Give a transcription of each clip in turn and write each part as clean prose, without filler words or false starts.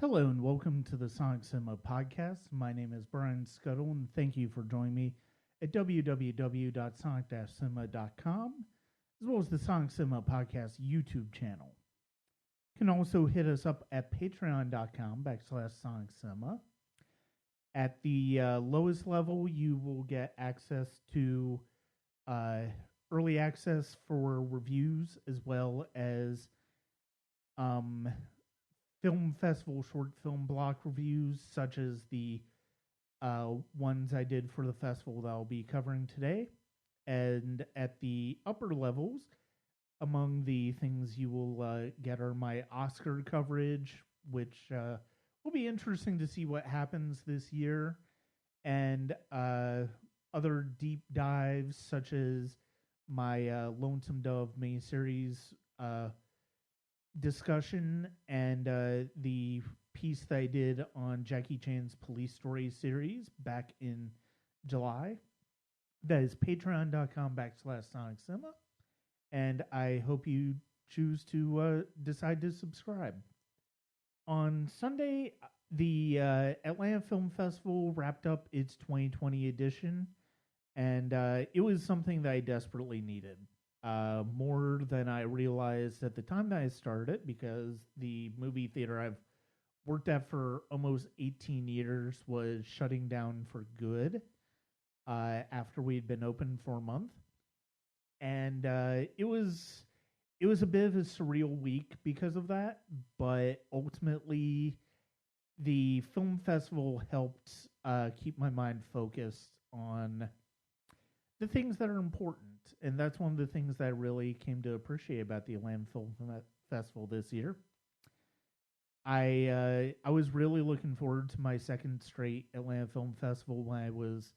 Hello and welcome to the Sonic Cinema Podcast. My name is Brian Scuttle and thank you for joining me at www.sonic-cinema.com as well as the Sonic Cinema Podcast YouTube channel. You can also hit us up at patreon.com/Sonic Cinema. At the lowest level, you will get access to uh, early access for reviews as well as um, film festival short film block reviews, such as the ones I did for the festival that I'll be covering today. And at the upper levels, among the things you will get are my Oscar coverage, which will be interesting to see what happens this year, and other deep dives, such as my Lonesome Dove miniseries discussion and the piece that I did on Jackie Chan's Police Story series back in July. That is patreon.com/Sonic Cinema. And I hope you choose to decide to subscribe. On Sunday, the Atlanta Film Festival wrapped up its 2020 edition, and it was something that I desperately needed. More than I realized at the time that I started it, because the movie theater I've worked at for almost 18 years was shutting down for good after we'd been open for a month. And it was a bit of a surreal week because of that, but ultimately the film festival helped keep my mind focused on the things that are important. And that's one of the things that I really came to appreciate about the Atlanta Film Festival this year. I was really looking forward to my second straight Atlanta Film Festival when I was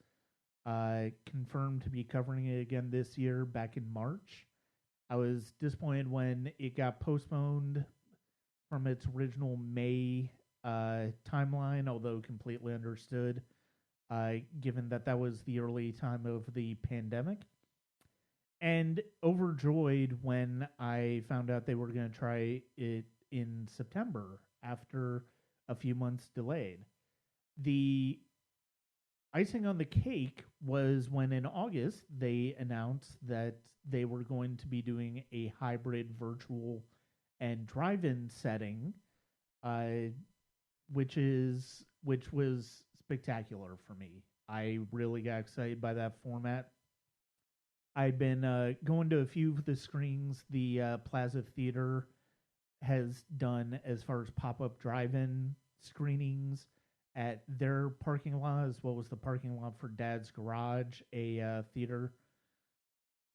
confirmed to be covering it again this year back in March. I was disappointed when it got postponed from its original May timeline, although completely understood, given that that was the early time of the pandemic. And overjoyed when I found out they were going to try it in September after a few months delayed. The icing on the cake was when in August they announced that they were going to be doing a hybrid virtual and drive-in setting, which was spectacular for me. I really got excited by that format. I'd been going to a few of the screenings the Plaza Theater has done as far as pop-up drive-in screenings at their parking lot, as well as the parking lot for Dad's Garage, a theater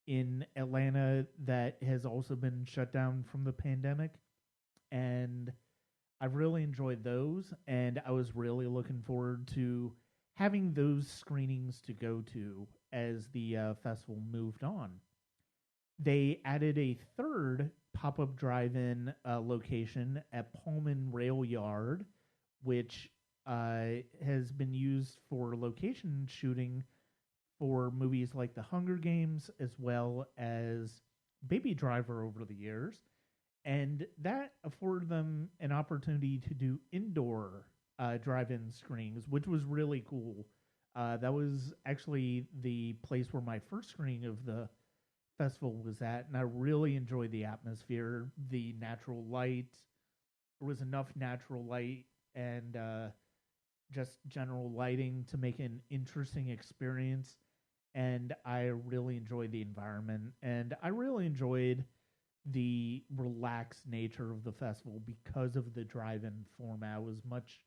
in Atlanta that has also been shut down from the pandemic. And I've really enjoyed those, and I was really looking forward to having those screenings to go to as the festival moved on. They added a third pop-up drive-in location at Pullman Rail Yard, which has been used for location shooting for movies like The Hunger Games as well as Baby Driver over the years. And that afforded them an opportunity to do indoor drive-in screenings, which was really cool. That was actually the place where my first screening of the festival was at, and I really enjoyed the atmosphere, the natural light. There was enough natural light and just general lighting to make an interesting experience, and I really enjoyed the environment, and I really enjoyed the relaxed nature of the festival because of the drive-in format. It was much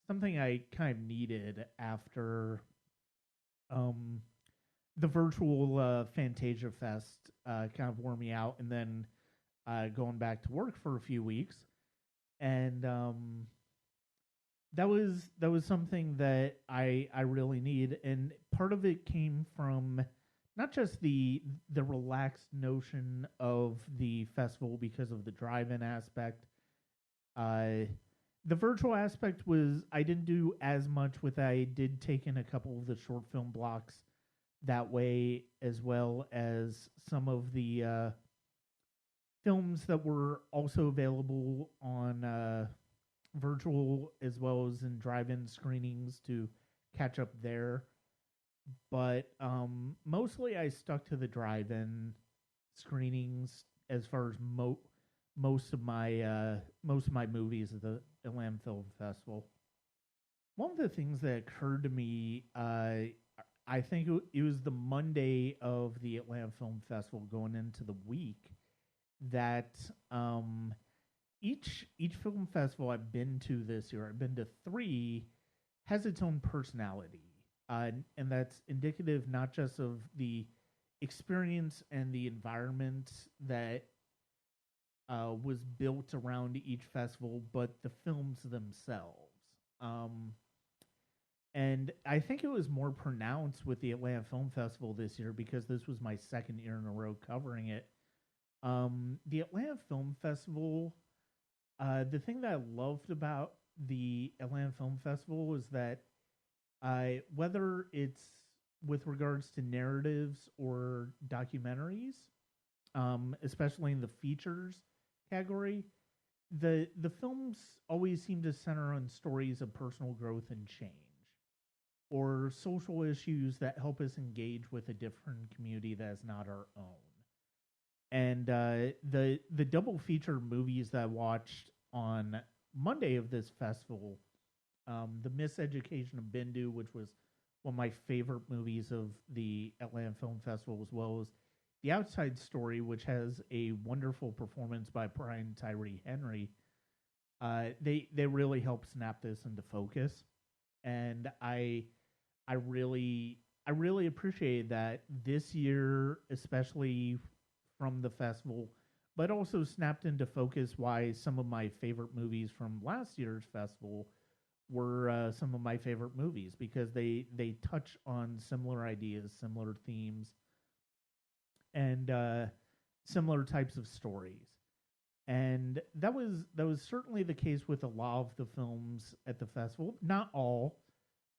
something I kind of needed after the virtual Fantasia Fest kind of wore me out, and then going back to work for a few weeks, and that was something that I really need, and part of it came from not just the relaxed notion of the festival because of the drive-in aspect. The virtual aspect was I didn't do as much with that. I did take in a couple of the short film blocks that way, as well as some of the films that were also available on virtual as well as in drive-in screenings to catch up there. But mostly I stuck to the drive-in screenings as far as most of my movies at the Atlanta Film Festival. One of the things that occurred to me, I think it was the Monday of the Atlanta Film Festival going into the week that each film festival I've been to this year, I've been to three, has its own personality, and that's indicative not just of the experience and the environment that was built around each festival, but the films themselves. Um, and I think it was more pronounced with the Atlanta Film Festival this year because this was my second year in a row covering it. The Atlanta Film Festival, the thing that I loved about the Atlanta Film Festival was that whether it's with regards to narratives or documentaries, especially in the features category, the films always seem to center on stories of personal growth and change, or social issues that help us engage with a different community that is not our own. And the double feature movies that I watched on Monday of this festival, the Miseducation of Bendu, which was one of my favorite movies of the Atlanta Film Festival, as well as The Outside Story, which has a wonderful performance by Brian Tyree Henry. They really help snap this into focus, and I really appreciated that this year, especially from the festival, but also snapped into focus why some of my favorite movies from last year's festival were some of my favorite movies because they touch on similar ideas, similar themes, and similar types of stories. And that was certainly the case with a lot of the films at the festival. Not all,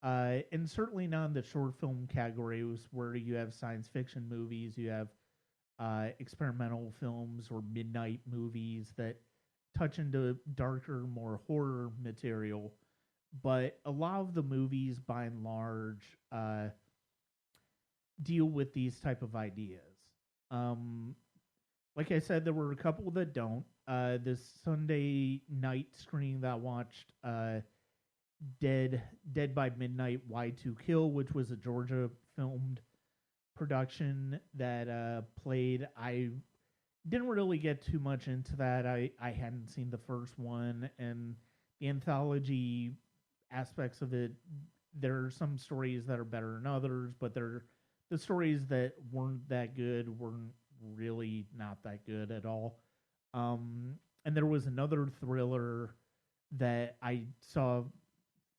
and certainly not in the short film categories where you have science fiction movies, you have experimental films or midnight movies that touch into darker, more horror material. But a lot of the movies, by and large, deal with these type of ideas. Um, like I said, there were a couple that don't. This Sunday night screening that I watched, Dead by Midnight, Why to Kill, which was a Georgia filmed production that played. I didn't really get too much into that. I hadn't seen the first one, and the anthology aspects of it. There are some stories that are better than others, but the stories that weren't that good weren't really not that good at all. And there was another thriller that I saw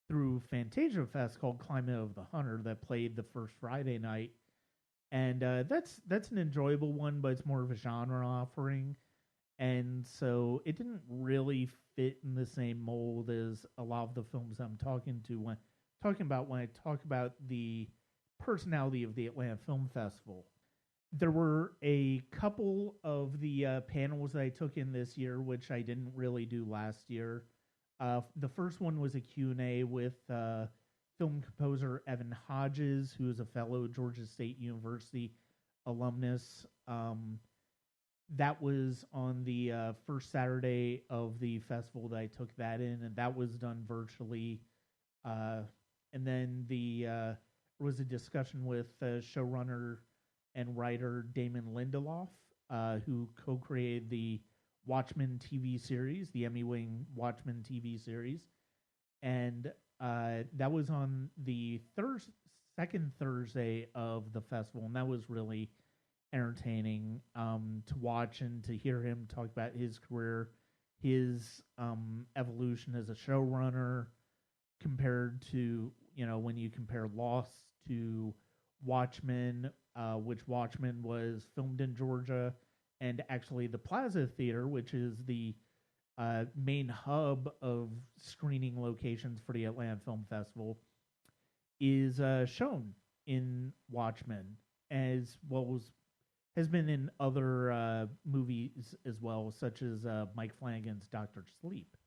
through Fantasia Fest called Climate of the Hunter that played the first Friday night, and that's an enjoyable one, but it's more of a genre offering, and so it didn't really fit in the same mold as a lot of the films I'm talking about when I talk about the personality of the Atlanta Film Festival. There were a couple of the panels that I took in this year, which I didn't really do last year. The first one was a Q&A with film composer Evan Hodges, who is a fellow Georgia State University alumnus. That was on the first Saturday of the festival that I took that in, and that was done virtually. And then there was a discussion with showrunner and writer Damon Lindelof, who co-created the Watchmen TV series, the Emmy-winning Watchmen TV series, and that was on the second Thursday of the festival, and that was really entertaining to watch and to hear him talk about his career, his evolution as a showrunner, compared to when you compare Lost to Watchmen, which Watchmen was filmed in Georgia, and actually the Plaza Theater, which is the main hub of screening locations for the Atlanta Film Festival, is shown in Watchmen, as well as has been in other movies as well, such as Mike Flanagan's Doctor Sleep.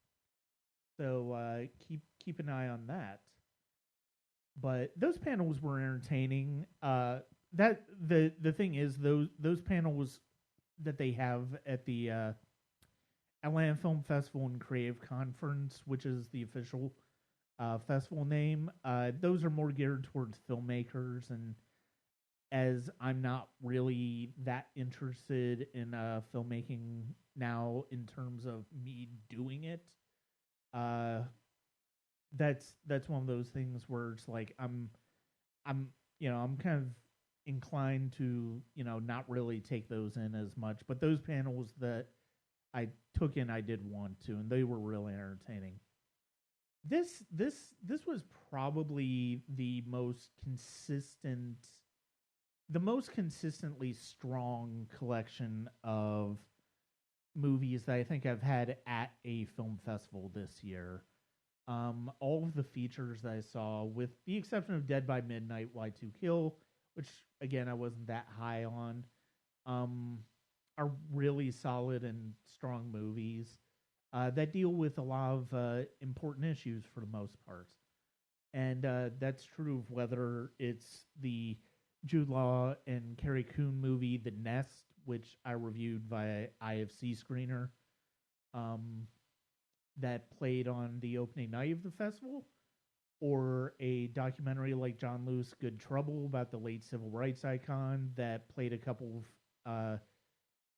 So keep an eye on that. But those panels were entertaining. That the thing is those panels that they have at the Atlanta Film Festival and Creative Conference, which is the official festival name, those are more geared towards filmmakers. And as I'm not really that interested in filmmaking now in terms of me doing it, uh, that's one of those things where it's like I'm I'm kind of inclined to not really take those in as much. But those panels that I took in, I did want to, and they were really entertaining. This was probably the most consistently strong collection of movies that I think I've had at a film festival this year. All of the features that I saw, with the exception of Dead by Midnight, Y2 Kill, which again I wasn't that high on, um, are really solid and strong movies that deal with a lot of important issues for the most part. And that's true of whether it's the Jude Law and Carrie Coon movie, The Nest, which I reviewed via IFC Screener, um, that played on the opening night of the festival, or a documentary like John Lewis' Good Trouble about the late civil rights icon that played a couple of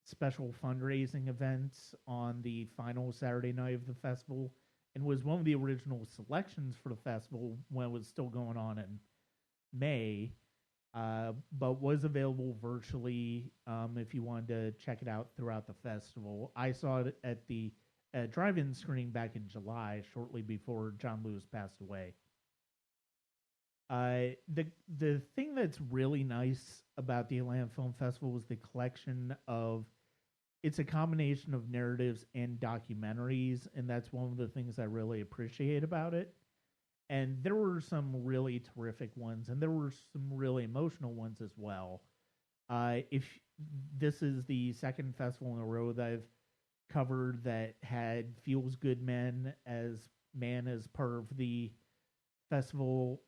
special fundraising events on the final Saturday night of the festival, and was one of the original selections for the festival when it was still going on in May, but was available virtually if you wanted to check it out throughout the festival. I saw it at the drive-in screening back in July, shortly before John Lewis passed away. The thing that's really nice about the Atlanta Film Festival is the collection of, it's a combination of narratives and documentaries, and that's one of the things I really appreciate about it. And there were some really terrific ones, and there were some really emotional ones as well. If this is the second festival in a row that I've covered that had Feels Good Man as part of the festival,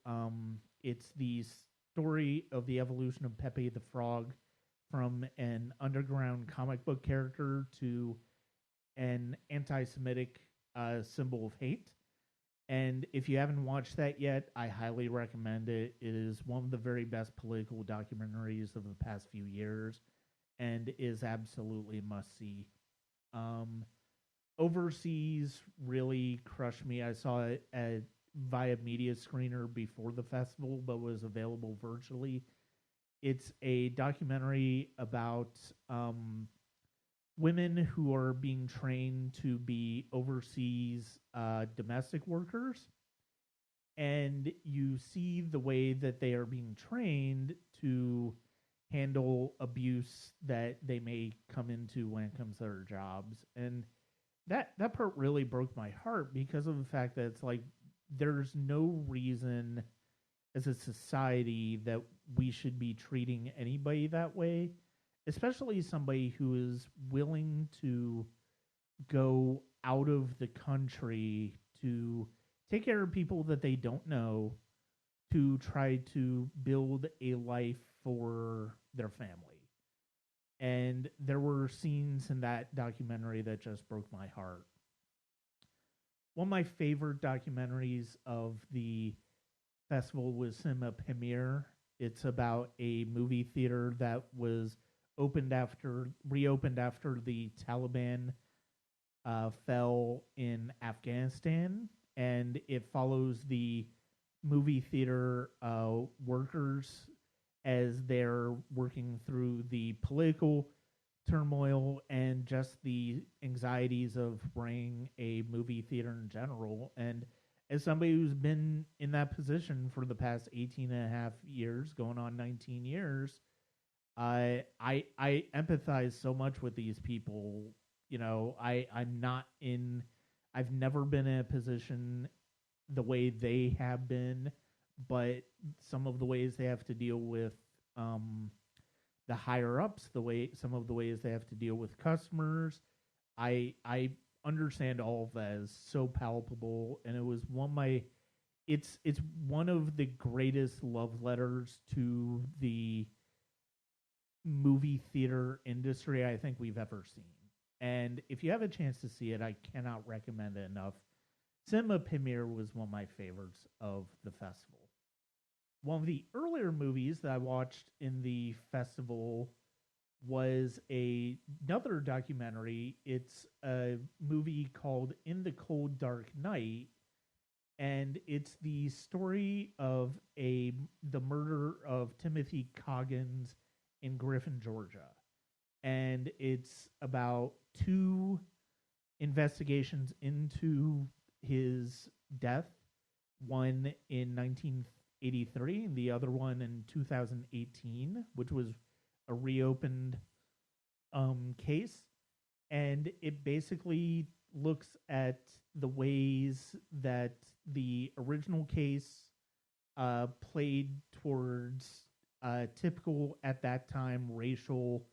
it's the story of the evolution of Pepe the Frog from an underground comic book character to an anti-Semitic symbol of hate. And if you haven't watched that yet, I highly recommend it. It is one of the very best political documentaries of the past few years, and is absolutely a must see. Um, Overseas really crushed me. I saw it via media screener before the festival, but was available virtually. It's a documentary about women who are being trained to be overseas domestic workers, and you see the way that they are being trained to handle abuse that they may come into when it comes to their jobs. And that part really broke my heart, because of the fact that it's like there's no reason as a society that we should be treating anybody that way, especially somebody who is willing to go out of the country to take care of people that they don't know, to try to build a life for their family. And there were scenes in that documentary that just broke my heart. One of my favorite documentaries of the festival was Cinema Premiere. It's about a movie theater that was reopened after the Taliban fell in Afghanistan, and it follows the movie theater workers as they're working through the political turmoil and just the anxieties of running a movie theater in general. And as somebody who's been in that position for the past 18 and a half years, going on 19 years, I empathize so much with these people. I'm not in, I've never been in a position the way they have been, but some of the ways they have to deal with the higher ups, some of the ways they have to deal with customers, I understand all of that is so palpable, and it was one of my. It's one of the greatest love letters to the movie theater industry I think we've ever seen. And if you have a chance to see it, I cannot recommend it enough. Cinema Premiere was one of my favorites of the festival. One of the earlier movies that I watched in the festival was another documentary. It's a movie called In the Cold Dark Night, and it's the story of the murder of Timothy Coggins in Griffin, Georgia. And it's about two investigations into his death, one in 1983 and the other one in 2018, which was a reopened case. And it basically looks at the ways that the original case played towards typical at that time racial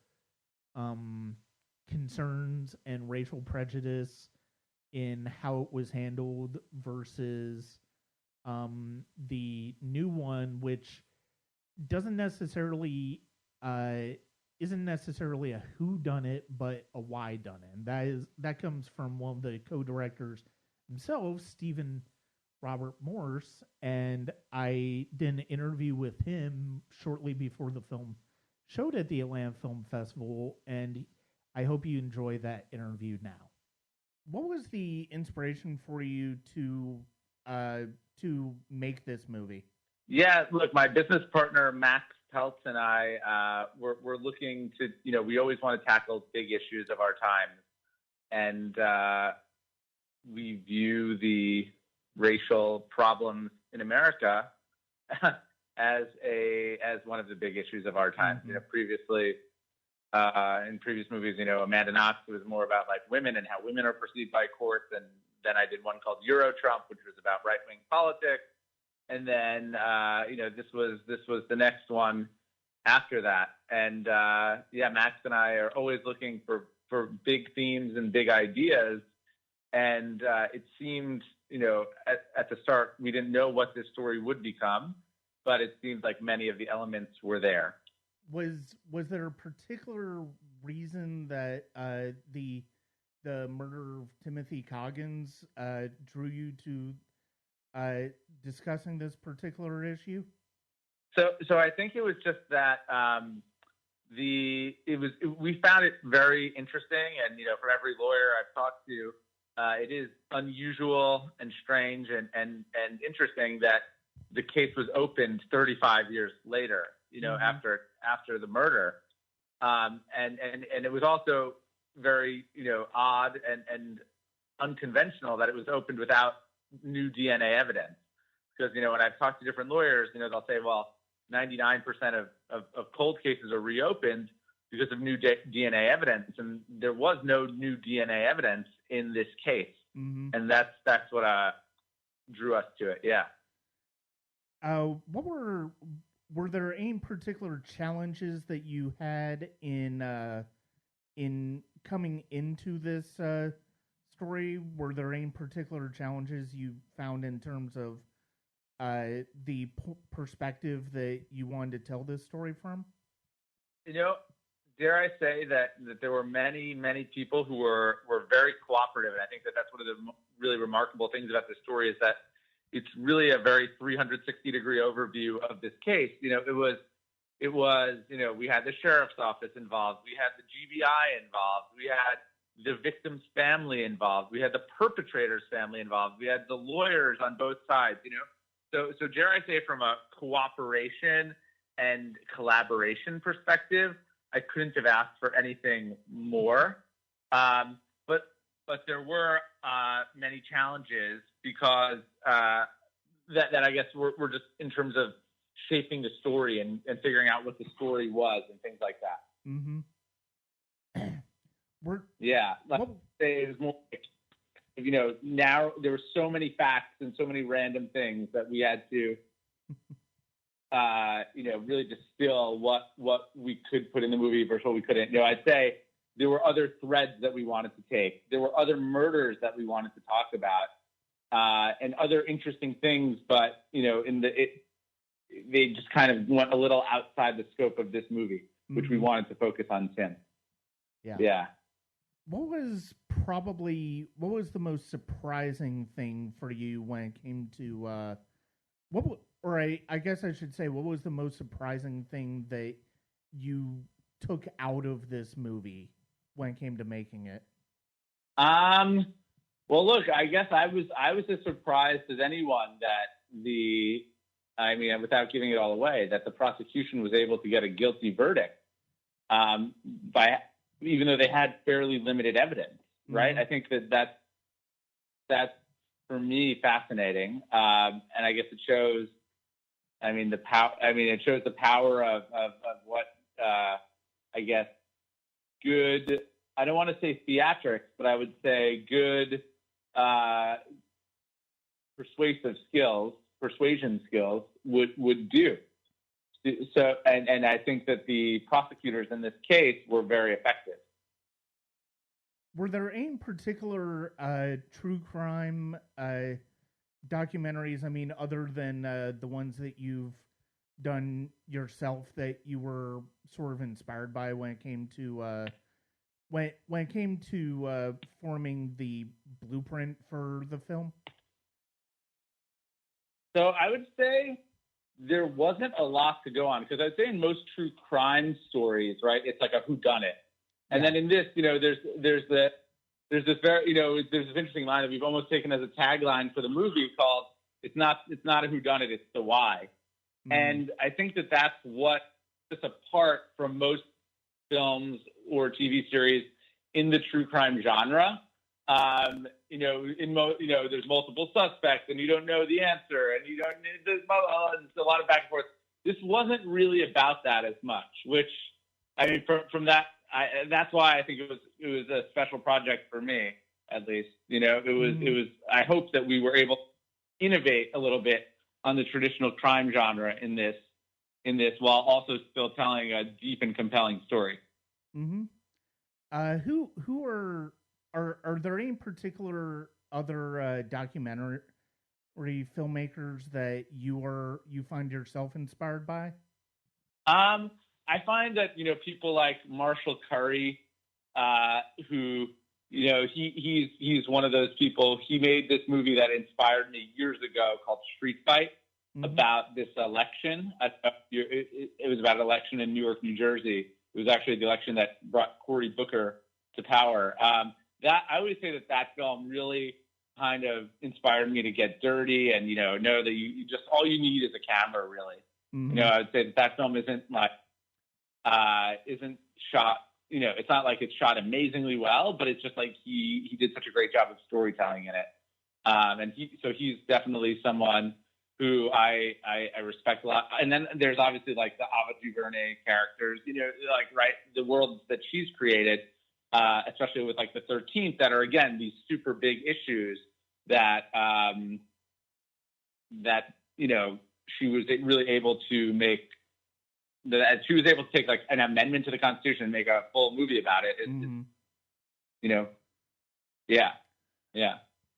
concerns and racial prejudice in how it was handled versus the new one, which doesn't necessarily isn't necessarily a who done it, but a why done it. And that comes from one of the co-directors himself, Stephen Robert Morse, and I did an interview with him shortly before the film showed at the Atlanta Film Festival, and I hope you enjoy that interview now. What was the inspiration for you to make this movie? Yeah, look, my business partner Max Peltz and I we're looking to, we always want to tackle big issues of our time, and we view the racial problems in America as one of the big issues of our time. Mm-hmm. Previously in previous movies, Amanda Knox was more about like women and how women are perceived by courts, and then I did one called Euro Trump, which was about right wing politics, and then this was the next one after that. And Max and I are always looking for big themes and big ideas, and it seemed at the start we didn't know what this story would become, but it seemed like many of the elements were there. Was there a particular reason that the murder of Timothy Coggins drew you to discussing this particular issue? So I think it was just that we found it very interesting, and from every lawyer I've talked to, it is unusual and strange and interesting that the case was opened 35 years later, mm-hmm. after the murder, and it was also very odd and unconventional that it was opened without new DNA evidence. Because when I've talked to different lawyers, they'll say, well, 99% of cold cases are reopened because of new DNA evidence, and there was no new DNA evidence in this case, mm-hmm. and that's what drew us to it. Yeah. What were there any particular challenges that you had in coming into this story? Were there any particular challenges you found in terms of the perspective that you wanted to tell this story from? Dare I say that there were many, many people who were very cooperative, and I think that's one of the really remarkable things about this story is that it's really a very 360-degree overview of this case. It was we had the sheriff's office involved, we had the GBI involved, we had the victim's family involved, we had the perpetrator's family involved, we had the lawyers on both sides. So dare I say, from a cooperation and collaboration perspective, I couldn't have asked for anything more. But there were many challenges because that I guess we're just in terms of shaping the story and figuring out what the story was and things like that. Mm-hmm. It was more now there were so many facts and so many random things that we had to really distill what we could put in the movie versus what we couldn't. I'd say there were other threads that we wanted to take. There were other murders that we wanted to talk about, and other interesting things. But they just kind of went a little outside the scope of this movie, which we wanted to focus on Tim. Yeah. What was the most surprising thing for you when it came to I guess I should say, what was the most surprising thing that you took out of this movie when it came to making it? Well, look, I guess I was as surprised as anyone that without giving it all away, that the prosecution was able to get a guilty verdict, even though they had fairly limited evidence, right? I think that's for me fascinating, and I guess it shows. It shows the power of what I guess good. I don't want to say theatrics, but I would say good persuasion skills would do. So, and I think that the prosecutors in this case were very effective. Were there any particular true crime documentaries, other than the ones that you've done yourself, that you were sort of inspired by when it came to forming the blueprint for the film? So I would say there wasn't a lot to go on, because I'd say in most true crime stories, right, it's like a whodunit. And then in this, there's this interesting line that we've almost taken as a tagline for the movie called "It's not a whodunit, it's the why." And I think that that's what sets apart from most films or TV series in the true crime genre. There's multiple suspects, and you don't know the answer, and there's a lot of back and forth. This wasn't really about that as much, which, from that, that's why I think it was a special project for me, at least. It was. I hope that we were able to innovate a little bit on the traditional crime genre in this, while also still telling a deep and compelling story. Who are there any particular other documentary filmmakers that you find yourself inspired by? I find that people like Marshall Curry, who he's one of those people. He made this movie that inspired me years ago called Street Fight, about this election. It was about an election in Newark, New Jersey. It was actually the election that brought Cory Booker to power. That I would say that film really kind of inspired me to get dirty and know that you just all you need is a camera, really. I would say that film isn't shot. It's not like it's shot amazingly well, but it's just like he did such a great job of storytelling in it. And he's definitely someone who I respect a lot. And then there's obviously like the Ava DuVernay characters, the worlds that she's created, especially with like the 13th, that are again these super big issues that she was really able to make. That she was able to take like an amendment to the Constitution and make a full movie about it. Yeah.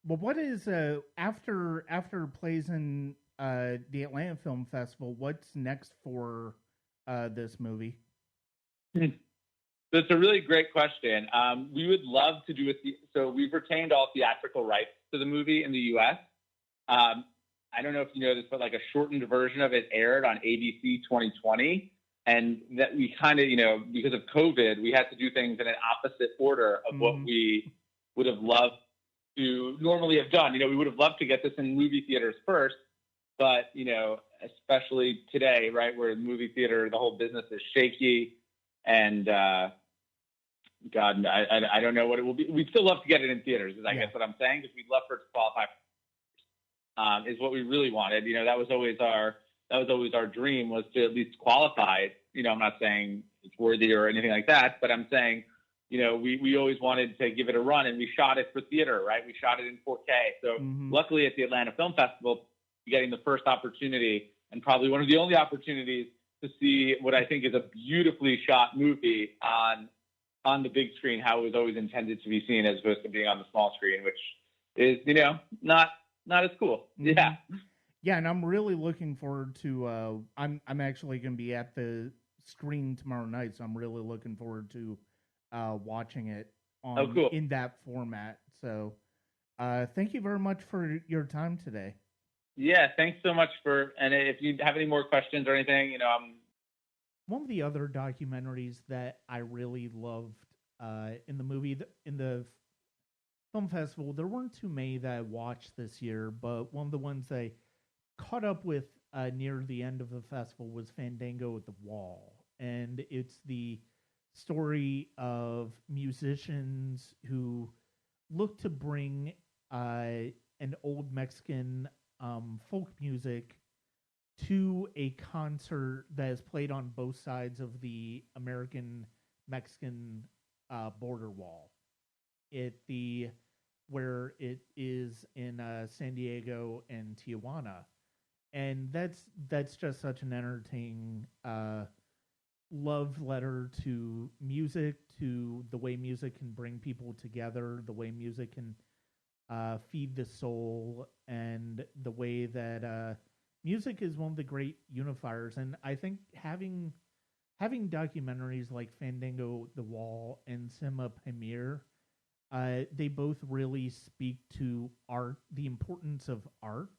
Well, what is after plays in the Atlanta Film Festival? What's next for this movie? That's a really great question. We would love to do it. So we've retained all theatrical rights to the movie in the U.S. I don't know if you know this, but like a shortened version of it aired on ABC 2020. And that we kind of, because of COVID, we had to do things in an opposite order of what we would have loved to normally have done. We would have loved to get this in movie theaters first, but, especially today, right, where the movie theater, the whole business is shaky, and God, I don't know what it will be. We'd still love to get it in theaters, I guess what I'm saying, because we'd love for it to qualify. Is what we really wanted. That was always our dream, was to at least qualify it. I'm not saying it's worthy or anything like that, but I'm saying, we always wanted to give it a run, and we shot it for theater, right? We shot it in 4K. So luckily at the Atlanta Film Festival, getting the first opportunity, and probably one of the only opportunities, to see what I think is a beautifully shot movie on on the big screen how it was always intended to be seen, as opposed to being on the small screen, which is, not as cool. Mhm. Yeah. Yeah, and I'm really looking forward to. I'm actually going to be at the screen tomorrow night, so I'm really looking forward to watching it Oh, cool. in that format. So, thank you very much for your time today. Yeah, thanks so much and if you have any more questions or anything, I'm. One of the other documentaries that I really loved in the movie, in the film festival, there weren't too many that I watched this year, but one of the ones I caught up with near the end of the festival was Fandango at the Wall. And it's the story of musicians who look to bring an old Mexican folk music to a concert that is played on both sides of the American Mexican border wall. Where it is in San Diego and Tijuana, and that's just such an entertaining love letter to music, to the way music can bring people together, the way music can feed the soul, and the way that music is one of the great unifiers. And I think having documentaries like Fandango the Wall and Cinema Premiere, they both really speak to art, the importance of art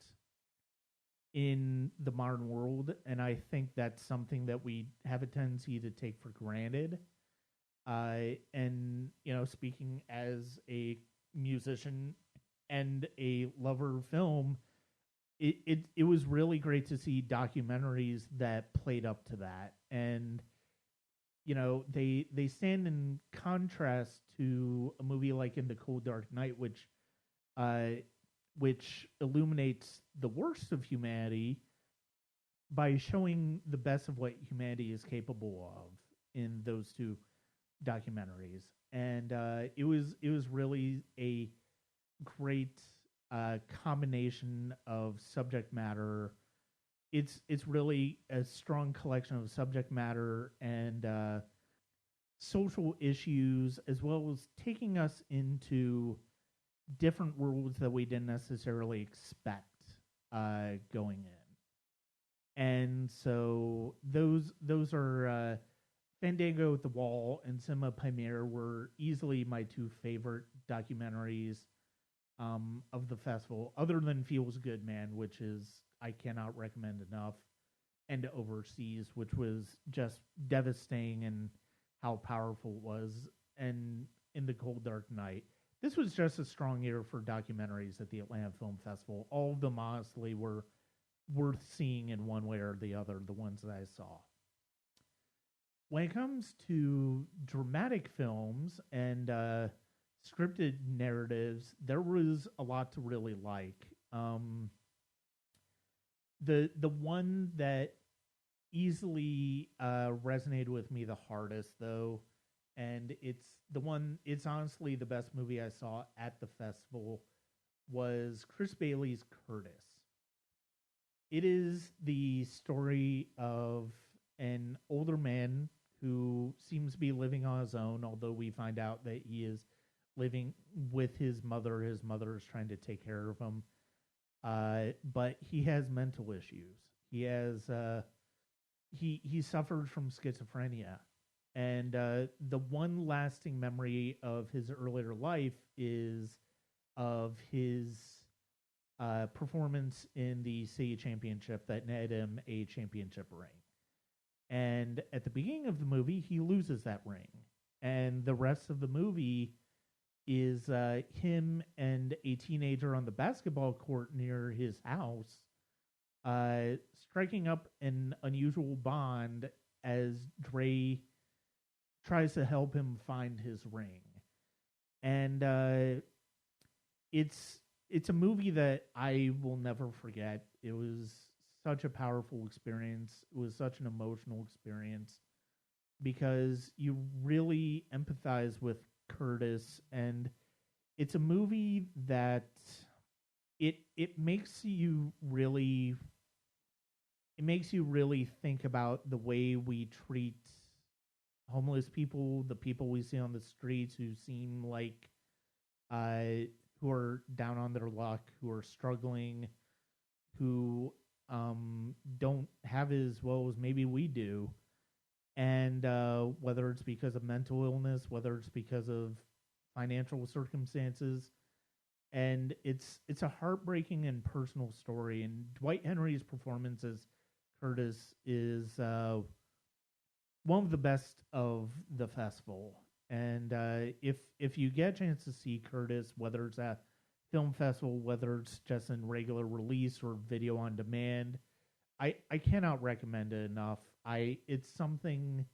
in the modern world, and I think that's something that we have a tendency to take for granted. And speaking as a musician and a lover of film, it was really great to see documentaries that played up to that, and they stand in contrast to a movie like In the Cold Dark Night, uh, which illuminates the worst of humanity by showing the best of what humanity is capable of in those two documentaries. And it was really a great combination of subject matter. It's really a strong collection of subject matter and social issues, as well as taking us into different worlds that we didn't necessarily expect going in. And so those are Fandango at the Wall and Cinema Premiere were easily my two favorite documentaries of the festival, other than Feels Good Man, which is I cannot recommend enough, and Overseas, which was just devastating and how powerful it was, and In the Cold Dark Night. This was just a strong year for documentaries at the Atlanta Film Festival. All of them, honestly, were worth seeing in one way or the other, the ones that I saw. When it comes to dramatic films and scripted narratives, there was a lot to really like. The one that easily resonated with me the hardest, though, and it's honestly the best movie I saw at the festival, was Chris Bailey's Curtis. It is the story of an older man who seems to be living on his own, although we find out that he is living with his mother. His mother is trying to take care of him. But he has mental issues. He has he suffered from schizophrenia, and the one lasting memory of his earlier life is of his performance in the city championship that netted him a championship ring. And at the beginning of the movie, he loses that ring, and the rest of the movie is him and a teenager on the basketball court near his house, striking up an unusual bond as Dre tries to help him find his ring. And it's a movie that I will never forget. It was such a powerful experience. It was such an emotional experience because you really empathize with Curtis, and it's a movie that it makes you really think about the way we treat homeless people, the people we see on the streets who seem like who are down on their luck, who are struggling, who don't have it as well as maybe we do. And whether it's because of mental illness, whether it's because of financial circumstances, and it's a heartbreaking and personal story. And Dwight Henry's performance as Curtis is one of the best of the festival. And if you get a chance to see Curtis, whether it's at film festival, whether it's just in regular release or video on demand, I cannot recommend it enough. It's something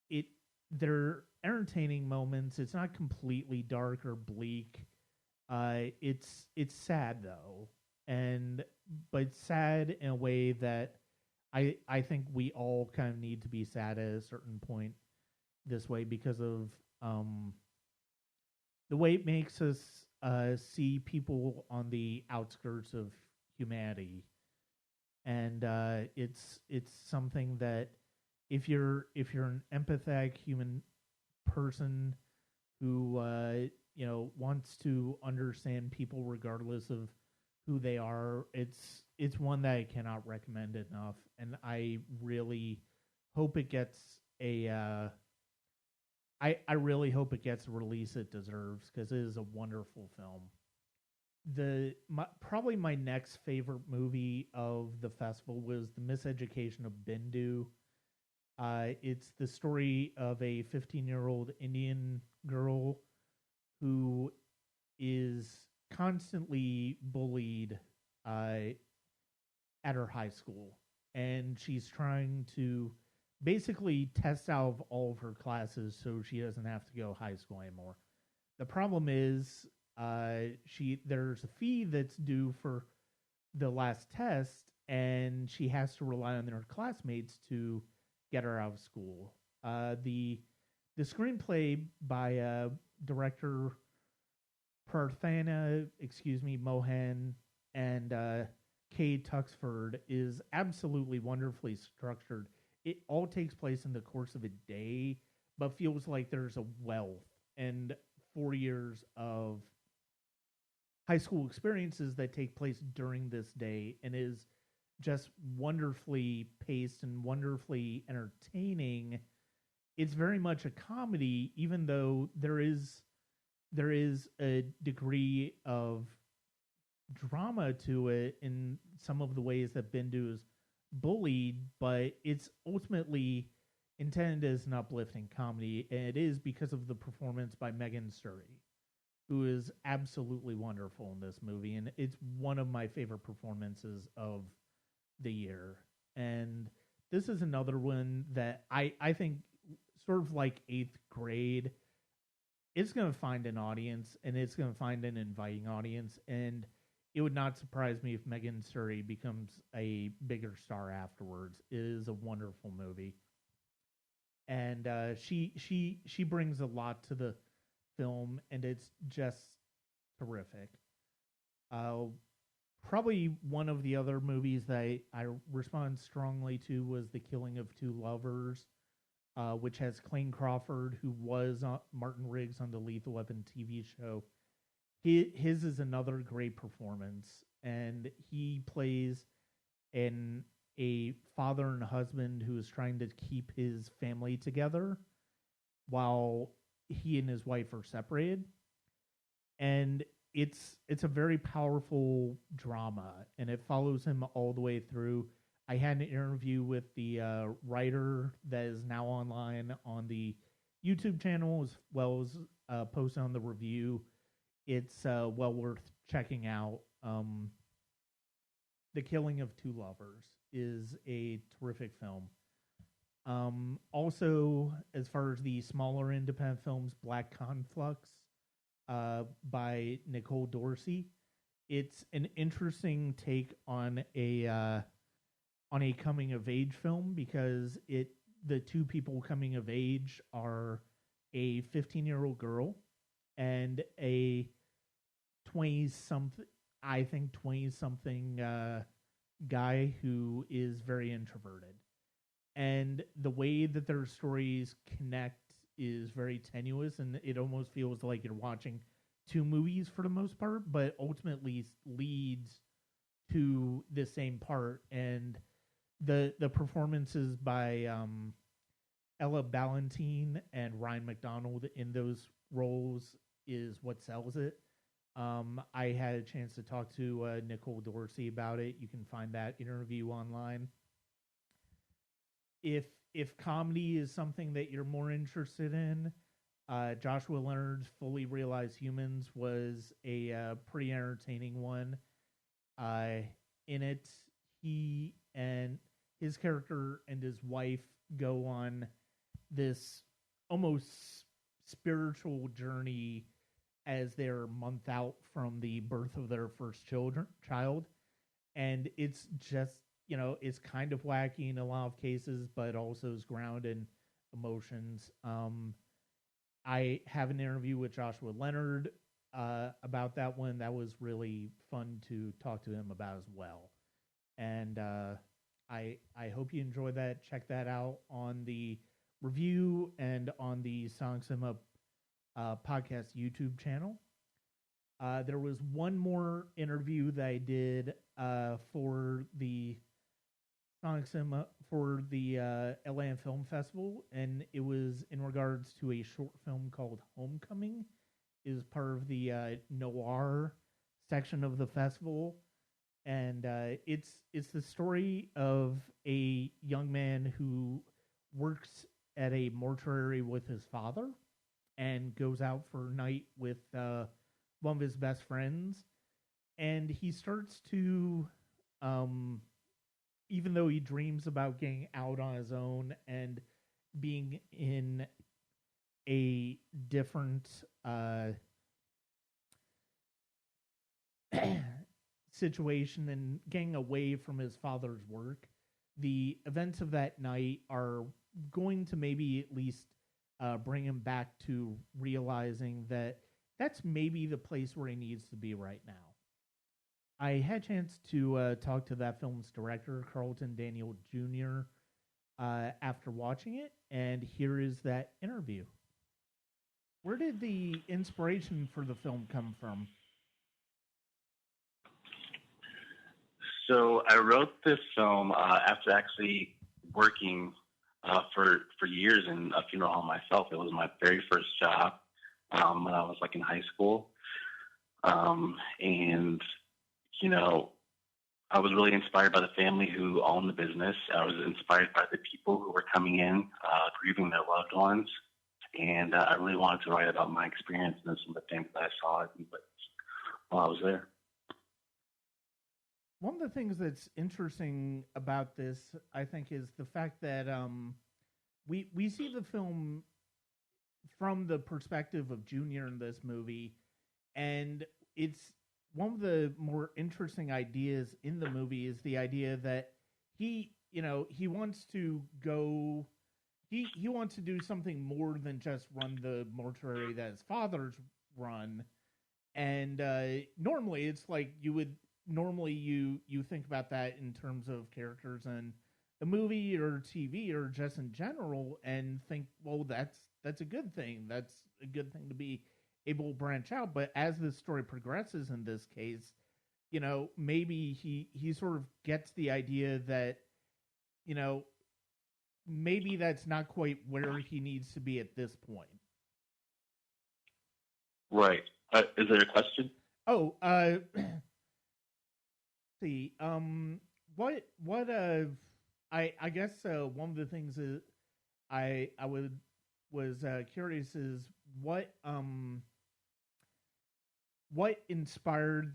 it they're entertaining moments. It's not completely dark or bleak. It's sad though, and but sad in a way that I think we all kind of need to be sad at a certain point this way because of the way it makes us see people on the outskirts of humanity, and it's something that if you're an empathetic human person who wants to understand people regardless of who they are, it's one that I cannot recommend enough, and I really hope it gets a I really hope it gets the release it deserves because it is a wonderful film. Probably my next favorite movie of the festival was The Miseducation of Bendu. It's the story of a 15-year-old Indian girl who is constantly bullied at her high school, and she's trying to basically test out of all of her classes so she doesn't have to go high school anymore. The problem is, there's a fee that's due for the last test, and she has to rely on her classmates to get her out of school. The screenplay by director Mohan and Kay Tuxford is absolutely wonderfully structured. It all takes place in the course of a day, but feels like there's a wealth and 4 years of high school experiences that take place during this day, and is just wonderfully paced and wonderfully entertaining. It's very much a comedy, even though there is a degree of drama to it in some of the ways that Bindu is bullied, but it's ultimately intended as an uplifting comedy, and it is because of the performance by Megan Surrey, who is absolutely wonderful in this movie, and it's one of my favorite performances of the year. And this is another one that I think, sort of like Eighth Grade, it's going to find an audience, and it's going to find an inviting audience, and it would not surprise me if Megan Surrey becomes a bigger star afterwards. It is a wonderful movie, and she brings a lot to the film, and it's just terrific. Uh, Probably one of the other movies that I respond strongly to was The Killing of Two Lovers, which has Clayne Crawford, who was Martin Riggs on the Lethal Weapon TV show. His is another great performance, and he plays a father and husband who is trying to keep his family together while he and his wife are separated. And it's a very powerful drama, and it follows him all the way through. I had an interview with the writer that is now online on the YouTube channel, as well as posted on the review. It's well worth checking out. The Killing of Two Lovers is a terrific film. Also, as far as the smaller independent films, Black Conflux by Nicole Dorsey, it's an interesting take on a coming of age film, because the two people coming of age are a 15-year-old girl and a 20 something, I think 20 something guy who is very introverted. and the way that their stories connect is very tenuous, and it almost feels like you're watching two movies for the most part, but ultimately leads to the same part. And the performances by Ella Ballantine and Ryan McDonald in those roles is what sells it. I had a chance to talk to Nicole Dorsey about it. You can find that interview online. If comedy is something that you're more interested in, Joshua Leonard's Fully Realized Humans was a pretty entertaining one. In it, he and his character and his wife go on this almost spiritual journey as they're a month out from the birth of their first child, and it's just, it's kind of wacky in a lot of cases, but also is grounded in emotions. I have an interview with Joshua Leonard about that one. That was really fun to talk to him about as well. And I hope you enjoy that. Check that out on the review and on the Sonic Cinema podcast YouTube channel. There was one more interview that I did for the Sonic Cinema for the Atlanta Film Festival, and it was in regards to a short film called Homecoming. It was part of the noir section of the festival, and it's the story of a young man who works at a mortuary with his father and goes out for a night with one of his best friends, and he starts to even though he dreams about getting out on his own and being in a different situation and getting away from his father's work, the events of that night are going to maybe at least bring him back to realizing that that's maybe the place where he needs to be right now. I had a chance to talk to that film's director, Carlton Daniel Jr., after watching it, and here is that interview. Where did the inspiration for the film come from? So I wrote this film after actually working for years in a funeral home myself. It was my very first job when I was in high school, and I was really inspired by the family who owned the business. I was inspired by the people who were coming in, grieving their loved ones. And I really wanted to write about my experience and some of the things that I saw while I was there. One of the things that's interesting about this, I think, is the fact that we see the film from the perspective of Junior in this movie, and it's one of the more interesting ideas in the movie is the idea that he wants to go, he wants to do something more than just run the mortuary that his father's run. And normally it's like you think about that in terms of characters in a movie or TV or just in general and think, well, that's a good thing. That's a good thing to be able to branch out. But as the story progresses in this case, maybe he sort of gets the idea that, maybe that's not quite where he needs to be at this point. Right. Is there a question? Oh, see, what I guess one of the things is I was curious is what inspired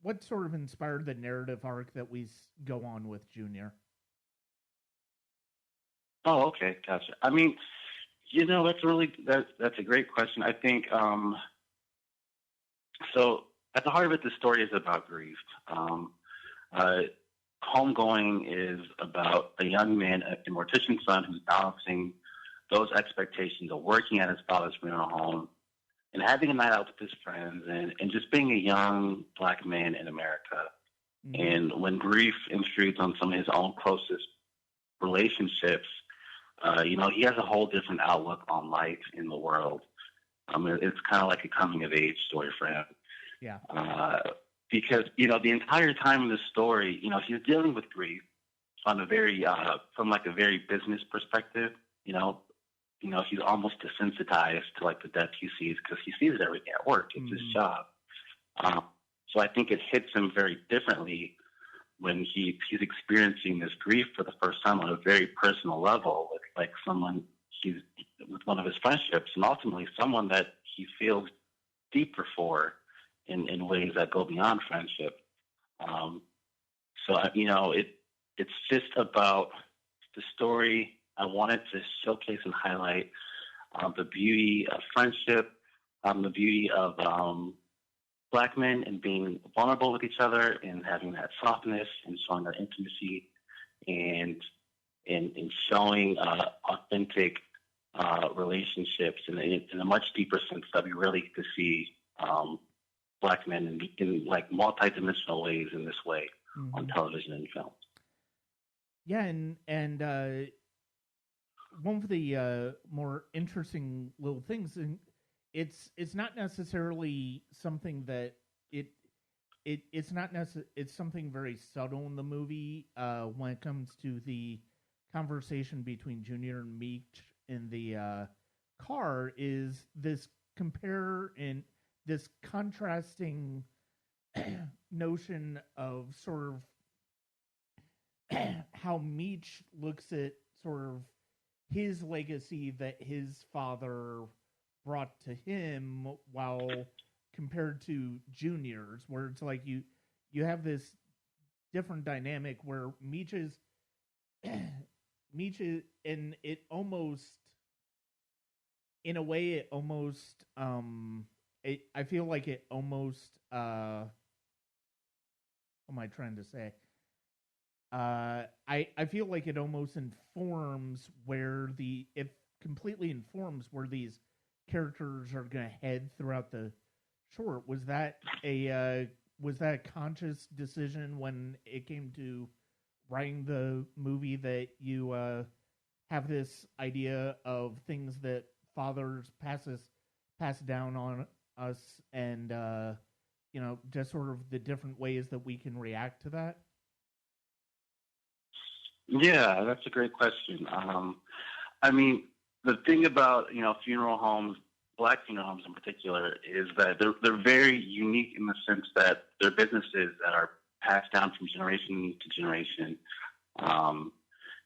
what sort of inspired the narrative arc that we go on with Junior? Oh, okay, gotcha. I mean, that's a great question. I think so. At the heart of it, the story is about grief. Homegoing is about a young man, a mortician's son, who's balancing those expectations of working at his father's funeral home and having a night out with his friends and just being a young black man in America. Mm-hmm. And when grief intrudes on some of his own closest relationships, he has a whole different outlook on life in the world. It's kind of like a coming of age story for him. Yeah. Because, the entire time in the story, he's dealing with grief on a very, from like a very business perspective, he's almost desensitized to like the death he sees because he sees it every day at work. It's his job. So I think it hits him very differently when he's experiencing this grief for the first time on a very personal level with like someone with one of his friendships, and ultimately someone that he feels deeper for in ways that go beyond friendship. So it's just about the story. I wanted to showcase and highlight the beauty of friendship, the beauty of Black men and being vulnerable with each other and having that softness and showing that intimacy and showing authentic relationships in a much deeper sense that we really get to see Black men in like multidimensional ways in this way on television and film. Yeah, and one of the more interesting little things, and it's not necessarily something that it's not it's something very subtle in the movie when it comes to the conversation between Junior and Meech in the car, is this this contrasting notion of sort of how Meech looks at sort of his legacy that his father brought to him, while compared to Junior's, where it's like you have this different dynamic where Meech is, and it almost, in a way, it almost, I feel like it almost, what am I trying to say? I feel like it almost informs it completely informs where these characters are going to head throughout the short. Was that a conscious decision when it came to writing the movie, that you have this idea of things that fathers pass down on us, and just sort of the different ways that we can react to that? Yeah, that's a great question. I mean, the thing about funeral homes, Black funeral homes in particular, is that they're very unique in the sense that they're businesses that are passed down from generation to generation.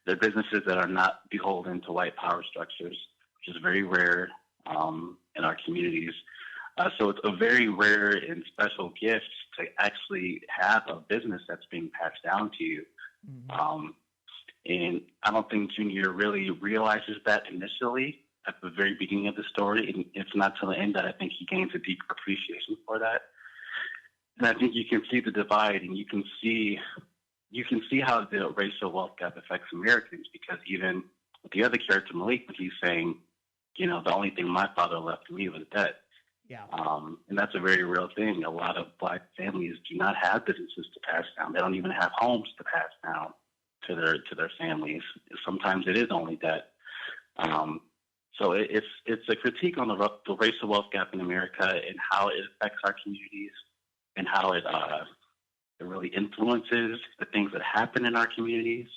They're businesses that are not beholden to white power structures, which is very rare in our communities. So it's a very rare and special gift to actually have a business that's being passed down to you. And I don't think Junior really realizes that initially at the very beginning of the story. And it's not till the end that I think he gains a deeper appreciation for that. And I think you can see the divide, and you can see how the racial wealth gap affects Americans, because even with the other character, Malik, when he's saying, the only thing my father left to me was debt. Yeah. And that's a very real thing. A lot of Black families do not have businesses to pass down. They don't even have homes to pass down to their families. Sometimes it is only debt. So it's a critique on the racial wealth gap in America and how it affects our communities, and how it really influences the things that happen in our communities.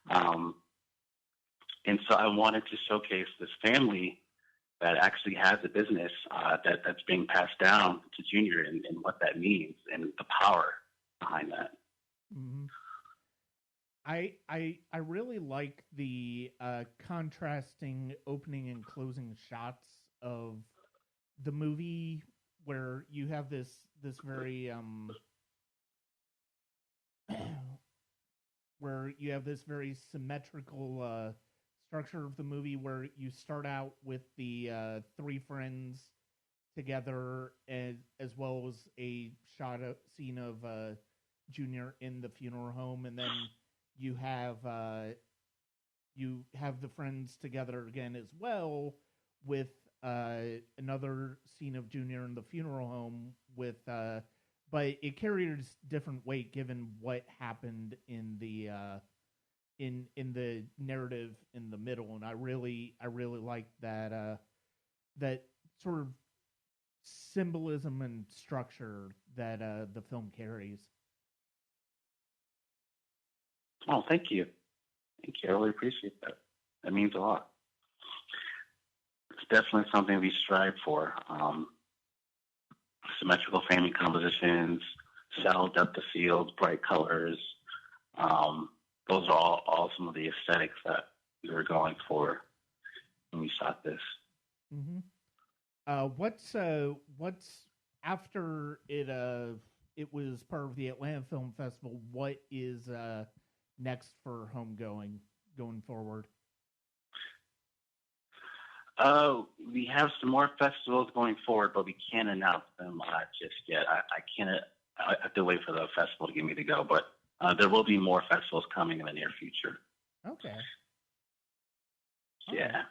And so I wanted to showcase this family that actually has a business that's being passed down to Junior, and what that means and the power behind that. Mm-hmm. I really like the contrasting opening and closing shots of the movie, where you have this very where you have this very symmetrical structure of the movie, where you start out with the three friends together, as well as a scene of Junior in the funeral home, and then you have the friends together again as well, with another scene of Junior in the funeral home, with but it carries different weight given what happened in the in the narrative in the middle, and I really like that that sort of symbolism and structure that the film carries. Oh, thank you. Thank you. I really appreciate that. That means a lot. It's definitely something we strive for. Symmetrical framing compositions, shallow depth of field, bright colors. Those are all some of the aesthetics that we were going for when we shot this. Mm-hmm. What's after it was part of the Atlanta Film Festival? What is next for Homegoing going forward? We have some more festivals going forward, but we can't announce them just yet. I can't. I have to wait for the festival to get me to go, but there will be more festivals coming in the near future. Okay. Yeah. Right.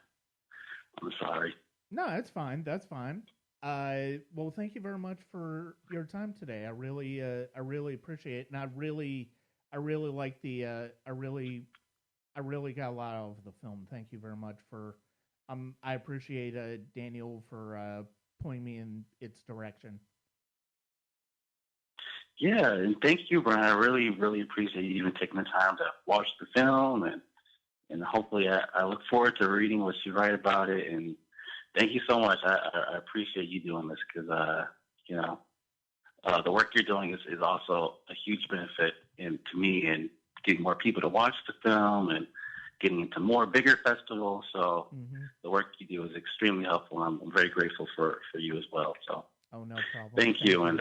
I'm sorry. No, that's fine. That's fine. Well, thank you very much for your time today. I really appreciate it, and I really like the I really got a lot out of the film. Thank you very much for. I appreciate Daniel for pointing me in its direction. Yeah, and thank you, Brian. I really appreciate you even taking the time to watch the film, and hopefully I look forward to reading what you write about it. And thank you so much. I appreciate you doing this because the work you're doing is also a huge benefit to me and getting more people to watch the film and getting into more bigger festivals. So the work you do is extremely helpful. I'm very grateful for you as well. So no problem. Thank you. And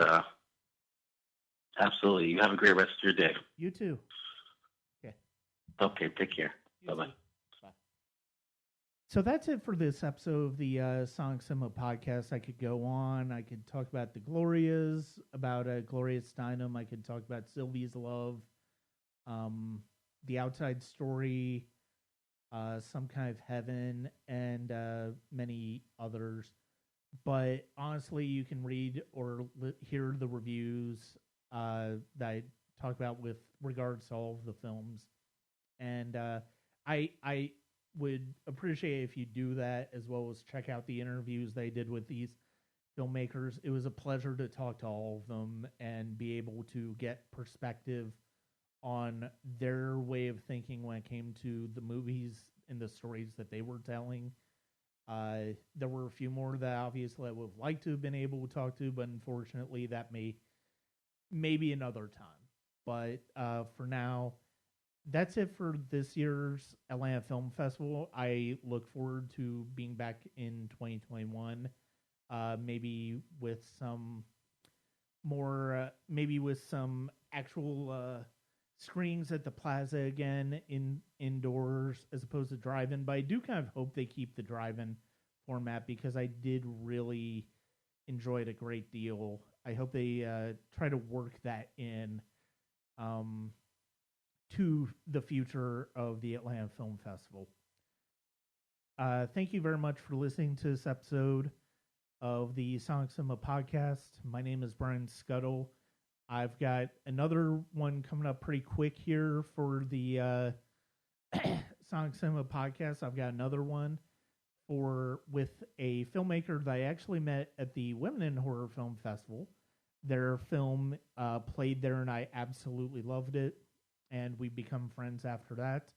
absolutely. You have a great rest of your day. You too. Okay. Okay. Take care. Bye-bye. Bye. So that's it for this episode of the Sonic Cinema podcast. I could go on. I could talk about the Glorias, about Gloria Steinem. I could talk about Sylvie's Love, The Outside Story, Some Kind of Heaven, and many others. But honestly, you can read or hear the reviews that I talk about with regards to all of the films. And I would appreciate if you do that, as well as check out the interviews they did with these filmmakers. It was a pleasure to talk to all of them and be able to get perspective on their way of thinking when it came to the movies and the stories that they were telling. There were a few more that obviously I would have liked to have been able to talk to, but unfortunately that may be another time. But for now, that's it for this year's Atlanta Film Festival. I look forward to being back in 2021, maybe with some more, maybe with some actual screenings at the plaza again indoors as opposed to drive-in. But I do kind of hope they keep the drive-in format because I did really enjoy it a great deal. I hope they try to work that in to the future of the Atlanta Film Festival. Thank you very much for listening to this episode of the Sonic Cinema podcast. My name is Brian Scuttle. I've got another one coming up pretty quick here for the Sonic Cinema podcast. I've got another one with a filmmaker that I actually met at the Women in Horror Film Festival. Their film played there, and I absolutely loved it. And we become friends after that.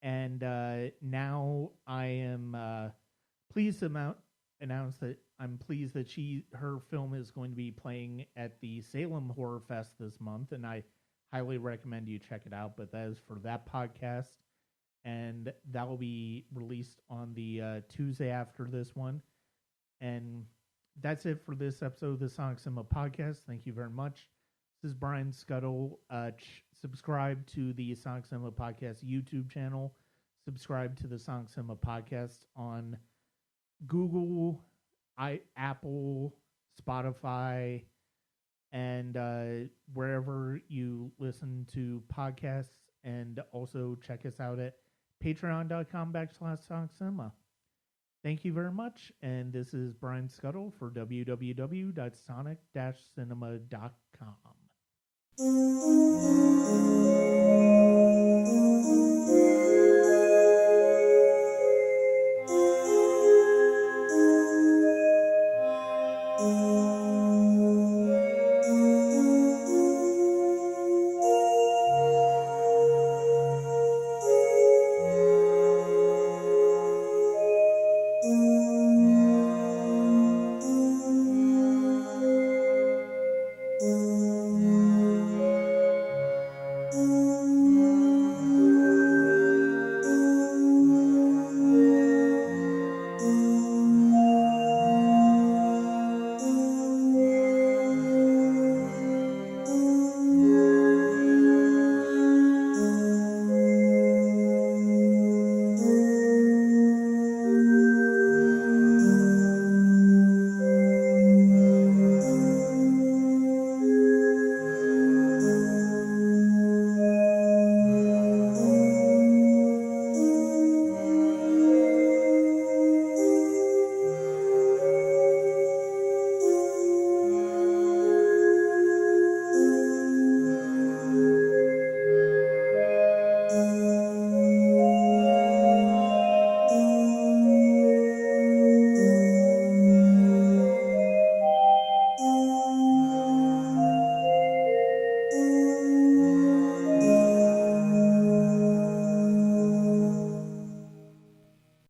And now I am pleased to announce that I'm pleased that her film is going to be playing at the Salem Horror Fest this month, and I highly recommend you check it out. But that is for that podcast, and that will be released on the Tuesday after this one. And that's it for this episode of the Sonic Cinema podcast. Thank you very much. This is Brian Scuttle. Subscribe to the Sonic Cinema podcast YouTube channel. Subscribe to the Sonic Cinema podcast on Google, Apple, Spotify, and wherever you listen to podcasts. And also check us out at patreon.com/Sonic Cinema. Thank you very much. And this is Brian Scuttle for www.sonic-cinema.com.